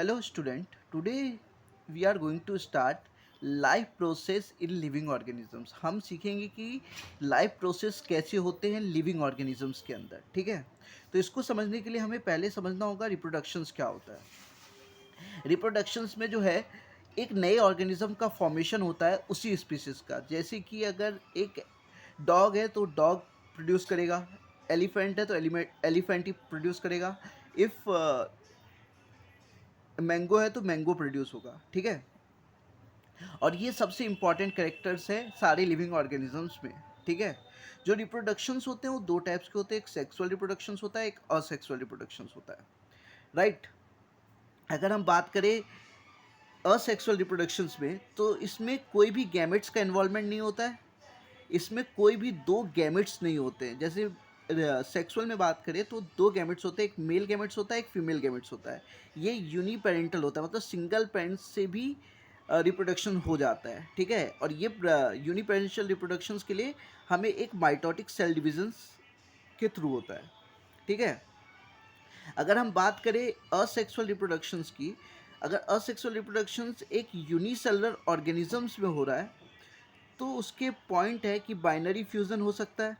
Hello student, today we are going to start life process in living organisms. हम सीखेंगे कि life process कैसे होते हैं लिविंग ऑर्गेनिजम्स के अंदर। ठीक है, तो इसको समझने के लिए हमें पहले समझना होगा रिप्रोडक्शंस क्या होता है। रिप्रोडक्शंस में जो है एक नए ऑर्गेनिज्म का फॉर्मेशन होता है उसी स्पीसीज का। जैसे कि अगर एक डॉग है तो डॉग प्रोड्यूस करेगा, एलिफेंट है तो एलिफेंट ही प्रोड्यूस करेगा, इफ़ मैंगो है तो मैंगो प्रोड्यूस होगा। ठीक है, और ये सबसे इंपॉर्टेंट कैरेक्टर्स है सारे लिविंग ऑर्गेनिजम्स में। ठीक है, जो रिप्रोडक्शंस होते हैं वो दो टाइप्स के होते हैं, एक सेक्सुअल रिप्रोडक्शंस होता है, एक असेक्सुअल रिप्रोडक्शंस होता है। राइट, अगर हम बात करें असेक्सुअल रिप्रोडक्शंस में तो इसमें कोई भी गैमेट्स का इन्वॉल्वमेंट नहीं होता है, इसमें कोई भी दो गैमेट्स नहीं होते हैं। जैसे सेक्सुअल में बात करें तो दो गैमेट्स होते हैं, एक मेल गैमेट्स होता है, एक फीमेल गैमेट्स होता है। ये यूनिपेरेंटल होता है, मतलब सिंगल पेरेंट्स से भी रिप्रोडक्शन हो जाता है। ठीक है, और ये यूनिपेरेंशियल रिप्रोडक्शंस के लिए हमें एक माइटोटिक सेल डिविजन्स के थ्रू होता है। ठीक है, अगर हम बात करें असेक्सुअल रिप्रोडक्शंस की, अगर असेक्सुअल रिप्रोडक्शंस एक यूनिसेलुलर ऑर्गेनिजम्स में हो रहा है तो उसके पॉइंट है कि बाइनरी फ्यूज़न हो सकता है,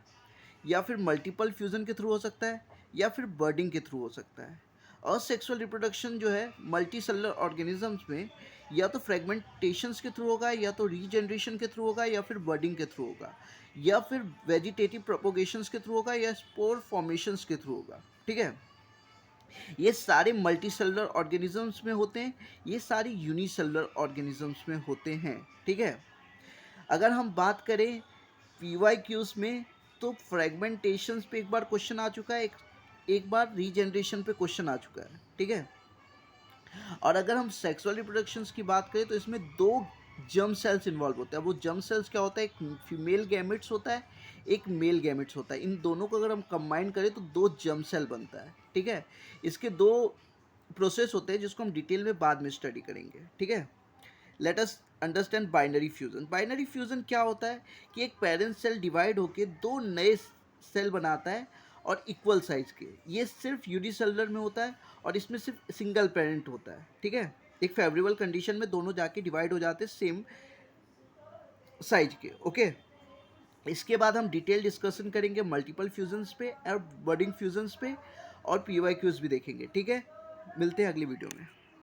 या फिर मल्टीपल फ्यूज़न के थ्रू हो सकता है, या फिर बर्डिंग के थ्रू हो सकता है। असेक्सुअल रिप्रोडक्शन जो है मल्टी सेलुलर ऑर्गेनिजम्स में या तो फ्रेगमेंटेशंस के थ्रू होगा, या तो रीजनरेशन के थ्रू होगा, या फिर बर्डिंग के थ्रू होगा, या फिर वेजिटेटिव प्रोपोगेशंस के थ्रू होगा, या स्पोर फॉर्मेशंस के थ्रू होगा। ठीक है, ये सारे मल्टी सेलुलर ऑर्गेनिजम्स में होते हैं, ये सारे यूनिसेलुलर ऑर्गेनिजम्स में होते हैं। ठीक है, अगर हम बात करें पीवाईक्यूज में तो फ्रेगमेंटेशंस पे एक बार क्वेश्चन आ चुका है, एक बार रीजनरेशन पे क्वेश्चन आ चुका है। ठीक है, और अगर हम सेक्सुअल रिप्रोडक्शंस की बात करें तो इसमें दो जर्म सेल्स इन्वॉल्व होते हैं। वो जर्म सेल्स क्या होता है, एक फीमेल गैमेट्स होता है, एक मेल गैमेट्स होता है। इन दोनों को अगर हम कंबाइन करें तो दो जर्म सेल बनता है। ठीक है, इसके दो प्रोसेस होते हैं जिसको हम डिटेल में बाद में स्टडी करेंगे। ठीक है, let us understand binary fusion. Binary fusion क्या होता है कि एक पेरेंट सेल डिवाइड होकर दो नए सेल बनाता है और इक्वल साइज के। ये सिर्फ यूनिसेलुलर में होता है और इसमें सिर्फ सिंगल पेरेंट होता है। ठीक है, एक फेवरेबल कंडीशन में दोनों जाके डिवाइड हो जाते हैं सेम साइज के। ओके, इसके बाद हम डिटेल डिस्कशन करेंगे मल्टीपल फ्यूजन्स पे और बर्डिंग फ्यूजन्स पे, और पीवाईक्यूज भी देखेंगे। ठीक है, मिलते हैं अगली वीडियो में।